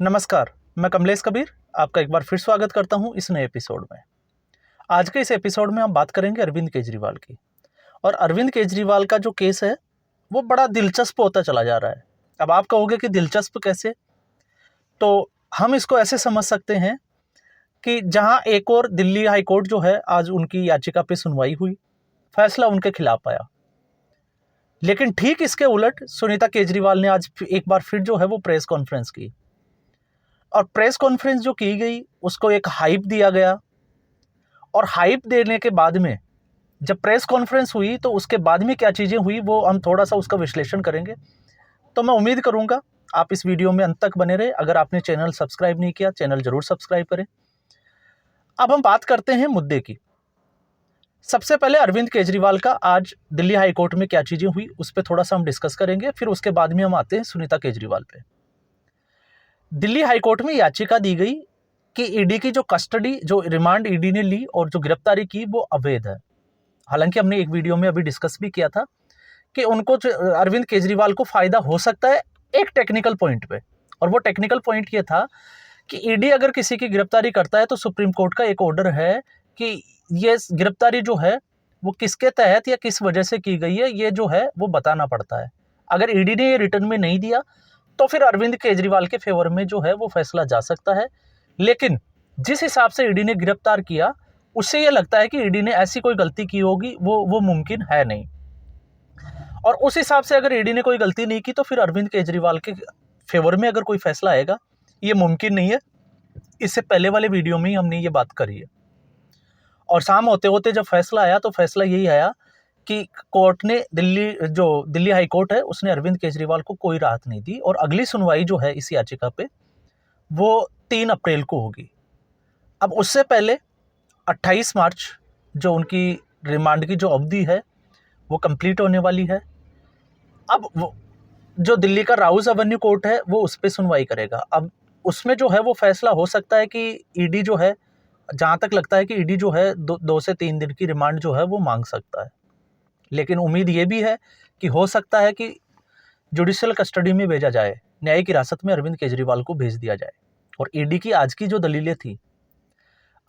नमस्कार, मैं कमलेश कबीर आपका एक बार फिर स्वागत करता हूं इस नए एपिसोड में। आज के इस एपिसोड में हम बात करेंगे अरविंद केजरीवाल की। और अरविंद केजरीवाल का जो केस है वो बड़ा दिलचस्प होता चला जा रहा है। अब आप कहोगे कि दिलचस्प कैसे? तो हम इसको ऐसे समझ सकते हैं कि जहां एक और दिल्ली हाई कोर्ट जो है आज उनकी याचिका पे सुनवाई हुई, फैसला उनके खिलाफ आया। लेकिन ठीक इसके उलट सुनीता केजरीवाल ने आज एक बार फिर जो है वो प्रेस कॉन्फ्रेंस की। और प्रेस कॉन्फ्रेंस जो की गई उसको एक हाइप दिया गया। और हाइप देने के बाद में जब प्रेस कॉन्फ्रेंस हुई तो उसके बाद में क्या चीज़ें हुई वो हम थोड़ा सा उसका विश्लेषण करेंगे। तो मैं उम्मीद करूंगा आप इस वीडियो में अंत तक बने रहे। अगर आपने चैनल सब्सक्राइब नहीं किया, चैनल जरूर सब्सक्राइब करें। अब हम बात करते हैं मुद्दे की। सबसे पहले अरविंद केजरीवाल का आज दिल्ली हाई कोर्ट में क्या चीज़ें हुई उस पर थोड़ा सा हम डिस्कस करेंगे। फिर उसके बाद में हम आते हैं सुनीता केजरीवाल पे। दिल्ली हाई कोर्ट में याचिका दी गई कि ईडी की जो कस्टडी, जो रिमांड ईडी ने ली और जो गिरफ्तारी की वो अवैध है। हालांकि हमने एक वीडियो में अभी डिस्कस भी किया था कि उनको अरविंद केजरीवाल को फायदा हो सकता है एक टेक्निकल पॉइंट पे। और वो टेक्निकल पॉइंट ये था कि ईडी अगर किसी की गिरफ्तारी करता है तो सुप्रीम कोर्ट का एक ऑर्डर है कि ये गिरफ्तारी जो है वो किसके तहत या किस वजह से की गई है, ये जो है वो बताना पड़ता है। अगर ईडी ने ये रिटर्न में नहीं दिया तो फिर अरविंद केजरीवाल के फेवर में जो है वो फैसला जा सकता है। लेकिन जिस हिसाब से ईडी ने गिरफ्तार किया उससे ये लगता है कि ईडी ने ऐसी कोई गलती की होगी वो मुमकिन है नहीं। और उस हिसाब से अगर ईडी ने कोई गलती नहीं की तो फिर अरविंद केजरीवाल के फेवर में अगर कोई फैसला आएगा ये मुमकिन नहीं है। इससे पहले वाले वीडियो में ही हमने ये बात करी है। और शाम होते होते जब फैसला आया तो फैसला यही आया कि कोर्ट ने दिल्ली हाई कोर्ट है उसने अरविंद केजरीवाल को कोई राहत नहीं दी। और अगली सुनवाई जो है इस याचिका पे वो 3 अप्रैल को होगी। अब उससे पहले 28 मार्च जो उनकी रिमांड की जो अवधि है वो कंप्लीट होने वाली है। अब वो जो दिल्ली का राउज एवेन्यू कोर्ट है वो उस पर सुनवाई करेगा। अब उसमें जो है वो फैसला हो सकता है कि ईडी जो है, जहाँ तक लगता है कि ईडी जो है 2 से 3 दिन की रिमांड जो है वो मांग सकता है। लेकिन उम्मीद ये भी है कि हो सकता है कि जुडिशियल कस्टडी में भेजा जाए, न्यायिक हिरासत में अरविंद केजरीवाल को भेज दिया जाए। और ईडी की आज की जो दलीलें थी,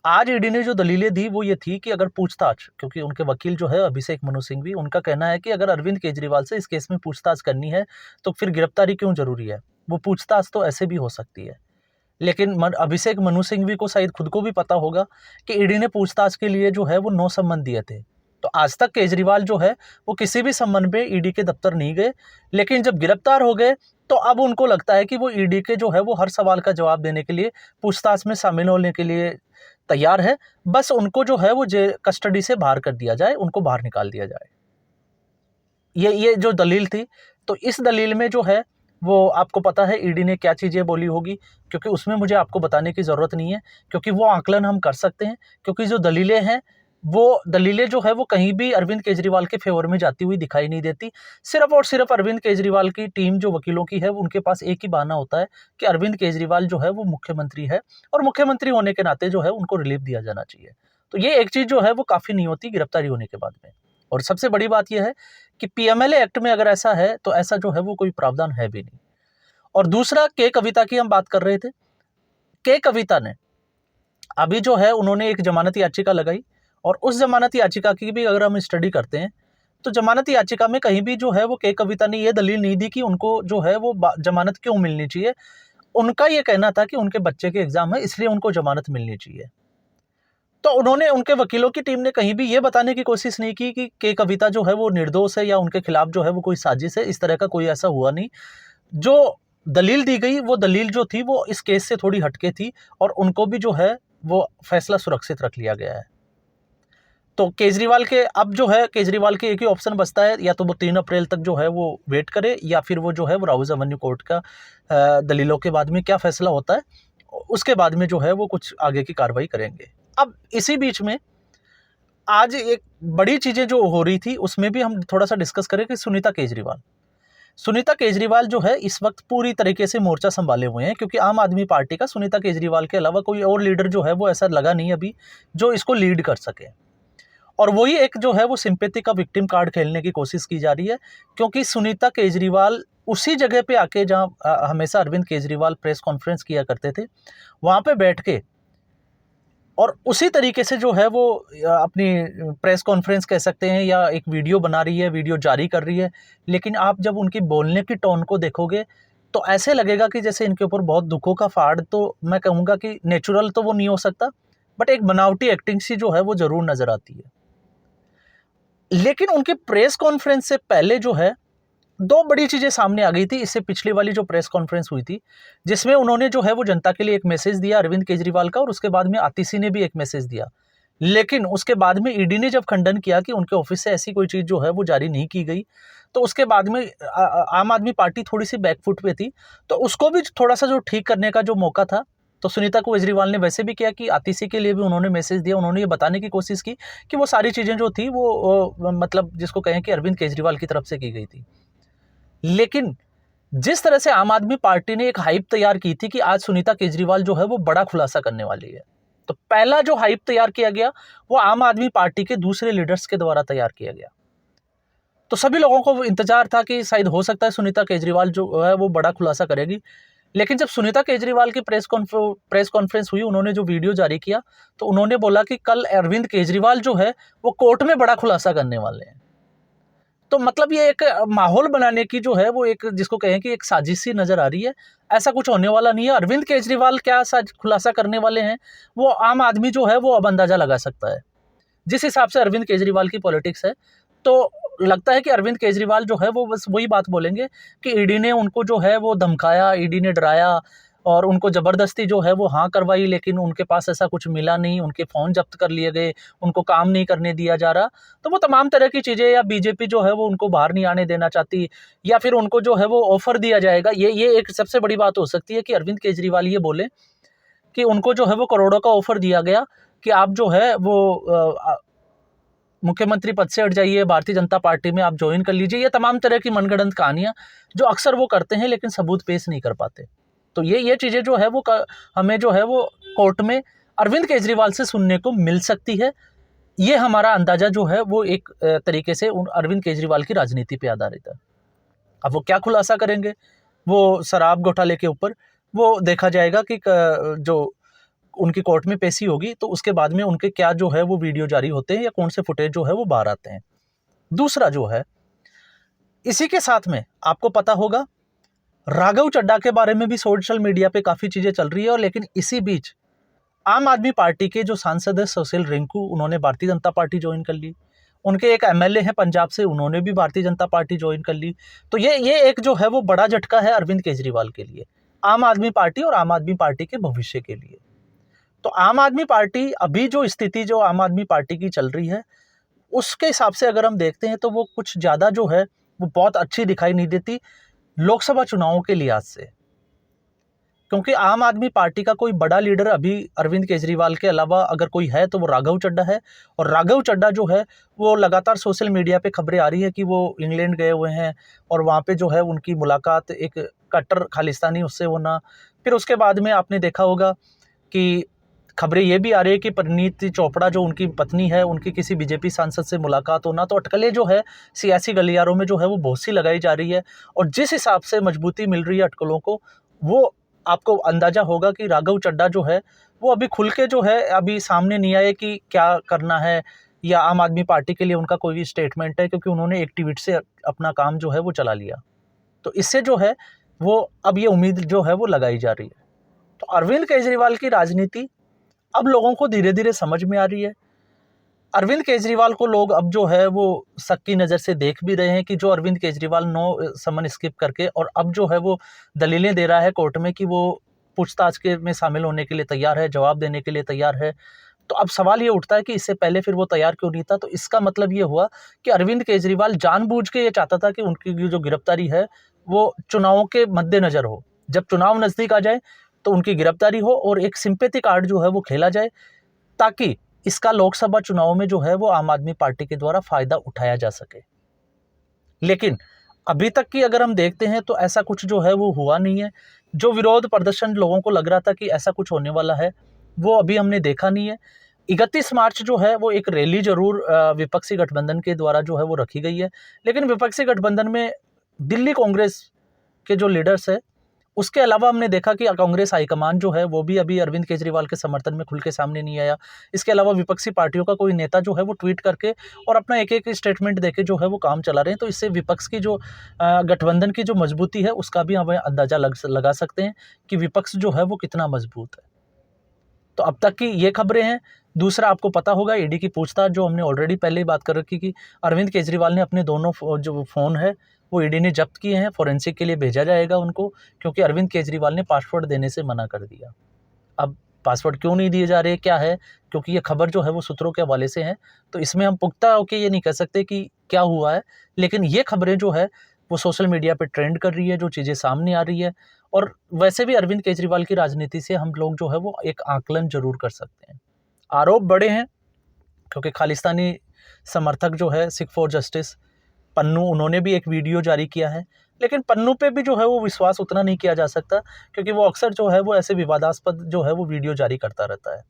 आज ईडी ने जो दलीलें दी वो ये थी कि अगर पूछताछ, क्योंकि उनके वकील जो है अभिषेक मनु सिंघवी, उनका कहना है कि अगर अरविंद केजरीवाल से इस केस में पूछताछ करनी है तो फिर गिरफ्तारी क्यों जरूरी है, वो पूछताछ तो ऐसे भी हो सकती है। लेकिन अभिषेक मनु सिंघवी को शायद खुद को भी पता होगा कि ईडी ने पूछताछ के लिए जो है वो 9 सम्मन दिए थे। तो आज तक केजरीवाल जो है वो किसी भी सम्मन पे ईडी के दफ्तर नहीं गए। लेकिन जब गिरफ्तार हो गए तो अब उनको लगता है कि वो ईडी के जो है वो हर सवाल का जवाब देने के लिए, पूछताछ में शामिल होने के लिए तैयार है। बस उनको जो है वो कस्टडी से बाहर कर दिया जाए, उनको बाहर निकाल दिया जाए। ये जो दलील थी, तो इस दलील में जो है वो आपको पता है ईडी ने क्या चीज़ें बोली होगी, क्योंकि उसमें मुझे आपको बताने की ज़रूरत नहीं है, क्योंकि वो आकलन हम कर सकते हैं। क्योंकि जो दलीलें हैं वो दलीलें जो है वो कहीं भी अरविंद केजरीवाल के फेवर में जाती हुई दिखाई नहीं देती। सिर्फ और सिर्फ अरविंद केजरीवाल की टीम जो वकीलों की है उनके पास एक ही बहाना होता है कि अरविंद केजरीवाल जो है वो मुख्यमंत्री है और मुख्यमंत्री होने के नाते जो है उनको रिलीफ दिया जाना चाहिए। तो ये एक चीज़ जो है वो काफ़ी नहीं होती गिरफ्तारी होने के बाद में। और सबसे बड़ी बात यह है कि पीएमएलए एक्ट में अगर ऐसा है तो ऐसा जो है वो कोई प्रावधान है भी नहीं। और दूसरा, के कविता की हम बात कर रहे थे। के कविता ने अभी जो है उन्होंने एक जमानत याचिका लगाई। और उस जमानत याचिका की भी अगर हम स्टडी करते हैं तो जमानत याचिका में कहीं भी जो है वो के कविता ने ये दलील नहीं दी कि उनको जो है वो जमानत क्यों मिलनी चाहिए। उनका ये कहना था कि उनके बच्चे के एग्जाम है इसलिए उनको जमानत मिलनी चाहिए। तो उन्होंने, उनके वकीलों की टीम ने कहीं भी ये बताने की कोशिश नहीं की कि के कविता जो है वो निर्दोष है या उनके खिलाफ जो है वो कोई साजिश है। इस तरह का कोई ऐसा हुआ नहीं। जो दलील दी गई वो दलील जो थी वो इस केस से थोड़ी हटके थी और उनको भी जो है वो फैसला सुरक्षित रख लिया गया है। तो केजरीवाल के अब जो है केजरीवाल के एक ही ऑप्शन बचता है, या तो वो 3 अप्रैल तक जो है वो वेट करे या फिर वो जो है वो राउज एवेन्यू कोर्ट का दलीलों के बाद में क्या फैसला होता है उसके बाद में जो है वो कुछ आगे की कार्रवाई करेंगे। अब इसी बीच में आज एक बड़ी चीज़ें जो हो रही थी उसमें भी हम थोड़ा सा डिस्कस करें कि सुनीता केजरीवाल जो है इस वक्त पूरी तरीके से मोर्चा संभाले हुए हैं, क्योंकि आम आदमी पार्टी का सुनीता केजरीवाल के अलावा कोई और लीडर जो है वो ऐसा लगा नहीं अभी जो इसको लीड कर सके। और वही एक जो है वो सिंपैथी का विक्टिम कार्ड खेलने की कोशिश की जा रही है, क्योंकि सुनीता केजरीवाल उसी जगह पे आके जहाँ हमेशा अरविंद केजरीवाल प्रेस कॉन्फ्रेंस किया करते थे, वहाँ पे बैठ के और उसी तरीके से जो है वो अपनी प्रेस कॉन्फ्रेंस कह सकते हैं या एक वीडियो बना रही है, वीडियो जारी कर रही है। लेकिन आप जब उनकी बोलने की टोन को देखोगे तो ऐसे लगेगा कि जैसे इनके ऊपर बहुत दुखों का पहाड़, तो मैं कहूँगा कि नेचुरल तो वो नहीं हो सकता, बट एक बनावटी एक्टिंग सी जो है वो ज़रूर नज़र आती है। लेकिन उनकी प्रेस कॉन्फ्रेंस से पहले जो है 2 बड़ी चीज़ें सामने आ गई थी। इससे पिछली वाली जो प्रेस कॉन्फ्रेंस हुई थी, जिसमें उन्होंने जो है वो जनता के लिए एक मैसेज दिया अरविंद केजरीवाल का, और उसके बाद में आतिशी ने भी एक मैसेज दिया। लेकिन उसके बाद में ईडी ने जब खंडन किया कि उनके ऑफिस से ऐसी कोई चीज़ जो है वो जारी नहीं की गई, तो उसके बाद में आम आदमी पार्टी थोड़ी-सी बैकफुट पे थी। तो उसको भी थोड़ा-सा जो ठीक करने का जो मौका था, तो सुनीता केजरीवाल ने वैसे भी किया कि आतिशी के लिए भी उन्होंने मैसेज दिया। उन्होंने ये बताने की कोशिश की कि वो सारी चीज़ें जो थी वो मतलब जिसको कहें कि अरविंद केजरीवाल की तरफ से की गई थी। लेकिन जिस तरह से आम आदमी पार्टी ने एक हाइप तैयार की थी कि आज सुनीता केजरीवाल जो है वो बड़ा खुलासा करने वाली है, तो पहला जो हाइप तैयार किया गया वो आम आदमी पार्टी के दूसरे लीडर्स के द्वारा तैयार किया गया। तो सभी लोगों को इंतजार था कि शायद हो सकता है सुनीता केजरीवाल जो है वो बड़ा खुलासा करेगी। लेकिन जब सुनीता केजरीवाल की प्रेस कॉन्फ्रेंस हुई, उन्होंने जो वीडियो जारी किया, तो उन्होंने बोला कि कल अरविंद केजरीवाल जो है वो कोर्ट में बड़ा खुलासा करने वाले हैं। तो मतलब ये एक माहौल बनाने की जो है वो एक जिसको कहें कि एक साजिश सी नज़र आ रही है। ऐसा कुछ होने वाला नहीं है। अरविंद केजरीवाल क्या खुलासा करने वाले हैं, वो आम आदमी जो है वो अब अंदाज़ा लगा सकता है। जिस हिसाब से अरविंद केजरीवाल की पॉलिटिक्स है, तो लगता है कि अरविंद केजरीवाल जो है वो बस वही बात बोलेंगे कि ईडी ने उनको जो है वो धमकाया, ईडी ने डराया और उनको ज़बरदस्ती जो है वो हाँ करवाई, लेकिन उनके पास ऐसा कुछ मिला नहीं, उनके फ़ोन जब्त कर लिए गए, उनको काम नहीं करने दिया जा रहा। तो वो तमाम तरह की चीज़ें, या बीजेपी जो है वो उनको बाहर नहीं आने देना चाहती, या फिर उनको जो है वो ऑफ़र दिया जाएगा। ये एक सबसे बड़ी बात हो सकती है कि अरविंद केजरीवाल ये बोलें कि उनको जो है वो करोड़ों का ऑफ़र दिया गया कि आप जो है वो मुख्यमंत्री पद से हट जाइए, भारतीय जनता पार्टी में आप ज्वाइन कर लीजिए। ये तमाम तरह की मनगढ़ंत कहानियाँ जो अक्सर वो करते हैं, लेकिन सबूत पेश नहीं कर पाते। तो ये चीज़ें जो है वो हमें जो है वो कोर्ट में अरविंद केजरीवाल से सुनने को मिल सकती है। ये हमारा अंदाज़ा जो है वो एक तरीके से उन अरविंद केजरीवाल की राजनीति पे आधारित है। अब वो क्या खुलासा करेंगे, वो शराब घोटाले के ऊपर, वो देखा जाएगा कि जो उनकी कोर्ट में पेशी होगी, तो उसके बाद में उनके क्या जो है वो वीडियो जारी होते हैं या कौन से फुटेज जो है वो बाहर आते हैं। दूसरा जो है, इसी के साथ में आपको पता होगा राघव चड्ढा के बारे में भी सोशल मीडिया पे काफ़ी चीज़ें चल रही है। और लेकिन इसी बीच आम आदमी पार्टी के जो सांसद है सुशील रिंकू, उन्होंने भारतीय जनता पार्टी ज्वाइन कर ली। उनके एक एमएलए हैं पंजाब से, उन्होंने भी भारतीय जनता पार्टी ज्वाइन कर ली। तो ये एक जो है वो बड़ा झटका है अरविंद केजरीवाल के लिए, आम आदमी पार्टी और आम आदमी पार्टी के भविष्य के लिए। तो आम आदमी पार्टी अभी जो स्थिति जो आम आदमी पार्टी की चल रही है, उसके हिसाब से अगर हम देखते हैं तो वो कुछ ज़्यादा जो है वो बहुत अच्छी दिखाई नहीं देती लोकसभा चुनावों के लिहाज से। क्योंकि आम आदमी पार्टी का कोई बड़ा लीडर अभी अरविंद केजरीवाल के अलावा अगर कोई है तो वो राघव चड्ढा है। और राघव चड्ढा जो है वो लगातार सोशल मीडिया पे खबरें आ रही है कि वो इंग्लैंड गए हुए हैं और वहाँ पे जो है उनकी मुलाकात एक कट्टर खालिस्तानी उससे होना। फिर उसके बाद में आपने देखा होगा कि खबरें ये भी आ रही है कि परिणीति चोपड़ा जो उनकी पत्नी है, उनकी किसी बीजेपी सांसद से मुलाकात होना। तो अटकलें जो है सियासी गलियारों में जो है वो बहुत सी लगाई जा रही है। और जिस हिसाब से मजबूती मिल रही है अटकलों को, वो आपको अंदाज़ा होगा कि राघव चड्ढा जो है वो अभी खुल के जो है अभी सामने नहीं आए कि क्या करना है या आम आदमी पार्टी के लिए उनका कोई भी स्टेटमेंट है, क्योंकि उन्होंने एक ट्वीट से अपना काम जो है वो चला लिया। तो इससे जो है वो अब ये उम्मीद जो है वो लगाई जा रही है। तो अरविंद केजरीवाल की राजनीति अब लोगों को धीरे धीरे समझ में आ रही है। अरविंद केजरीवाल को लोग अब जो है वो शक की नज़र से देख भी रहे हैं कि जो अरविंद केजरीवाल नो समन स्किप करके और अब जो है वो दलीलें दे रहा है कोर्ट में कि वो पूछताछ के में शामिल होने के लिए तैयार है, जवाब देने के लिए तैयार है। तो अब सवाल ये उठता है कि इससे पहले फिर वो तैयार क्यों नहीं था। तो इसका मतलब ये हुआ कि अरविंद केजरीवाल जानबूझ के ये चाहता था कि उनकी जो गिरफ्तारी है वो चुनावों के मद्देनज़र हो। जब चुनाव नज़दीक आ जाए तो उनकी गिरफ्तारी हो और एक सिंपैथी कार्ड जो है वो खेला जाए, ताकि इसका लोकसभा चुनाव में जो है वो आम आदमी पार्टी के द्वारा फ़ायदा उठाया जा सके। लेकिन अभी तक की अगर हम देखते हैं तो ऐसा कुछ जो है वो हुआ नहीं है। जो विरोध प्रदर्शन लोगों को लग रहा था कि ऐसा कुछ होने वाला है, वो अभी हमने देखा नहीं है। 31 मार्च जो है वो एक रैली जरूर विपक्षी गठबंधन के द्वारा जो है वो रखी गई है, लेकिन विपक्षी गठबंधन में दिल्ली कांग्रेस के जो लीडर्स है, उसके अलावा हमने देखा कि कांग्रेस हाईकमान जो है वो भी अभी अरविंद केजरीवाल के समर्थन में खुल के सामने नहीं आया। इसके अलावा विपक्षी पार्टियों का कोई नेता जो है वो ट्वीट करके और अपना एक एक स्टेटमेंट देके जो है वो काम चला रहे हैं। तो इससे विपक्ष की जो गठबंधन की जो मजबूती है उसका भी हमें अंदाजा लगा सकते हैं कि विपक्ष जो है वो कितना मजबूत है। तो अब तक की ये खबरें हैं। दूसरा, आपको पता होगा ईडी की पूछताछ जो हमने ऑलरेडी पहले ही बात कर रखी कि अरविंद केजरीवाल ने अपने दोनों जो फ़ोन है वो ईडी ने जब्त किए हैं, फॉरेंसिक के लिए भेजा जाएगा उनको, क्योंकि अरविंद केजरीवाल ने पासवर्ड देने से मना कर दिया। अब पासवर्ड क्यों नहीं दिए जा रहे, क्या है, क्योंकि ये खबर जो है वो सूत्रों के हवाले से है, तो इसमें हम पुख्ता होकर ये नहीं कह सकते कि क्या हुआ है, लेकिन ये खबरें जो है वो सोशल मीडिया पे ट्रेंड कर रही है, जो चीज़ें सामने आ रही है। और वैसे भी अरविंद केजरीवाल की राजनीति से हम लोग जो है वो एक आकलन जरूर कर सकते हैं। आरोप बड़े हैं, क्योंकि खालिस्तानी समर्थक जो है सिख फॉर जस्टिस पन्नू, उन्होंने भी एक वीडियो जारी किया है, लेकिन पन्नू पे भी जो है वो विश्वास उतना नहीं किया जा सकता, क्योंकि वो अक्सर जो है वो ऐसे विवादास्पद जो है वो वीडियो जारी करता रहता है।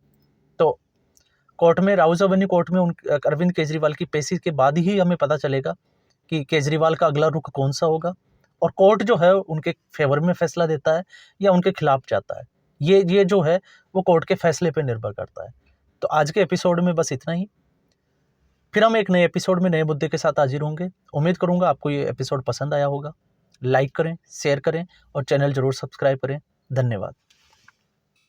तो कोर्ट में, राउज एवेन्यू कोर्ट में अरविंद केजरीवाल की पेशी के बाद ही हमें पता चलेगा कि केजरीवाल का अगला रुख कौन सा होगा, और कोर्ट जो है उनके फेवर में फैसला देता है या उनके खिलाफ जाता है। ये जो है वो कोर्ट के फैसले पे निर्भर करता है। तो आज के एपिसोड में बस इतना ही। फिर हम एक नए एपिसोड में नए मुद्दे के साथ हाजिर होंगे। उम्मीद करूंगा आपको ये एपिसोड पसंद आया होगा। लाइक करें, शेयर करें और चैनल जरूर सब्सक्राइब करें। धन्यवाद।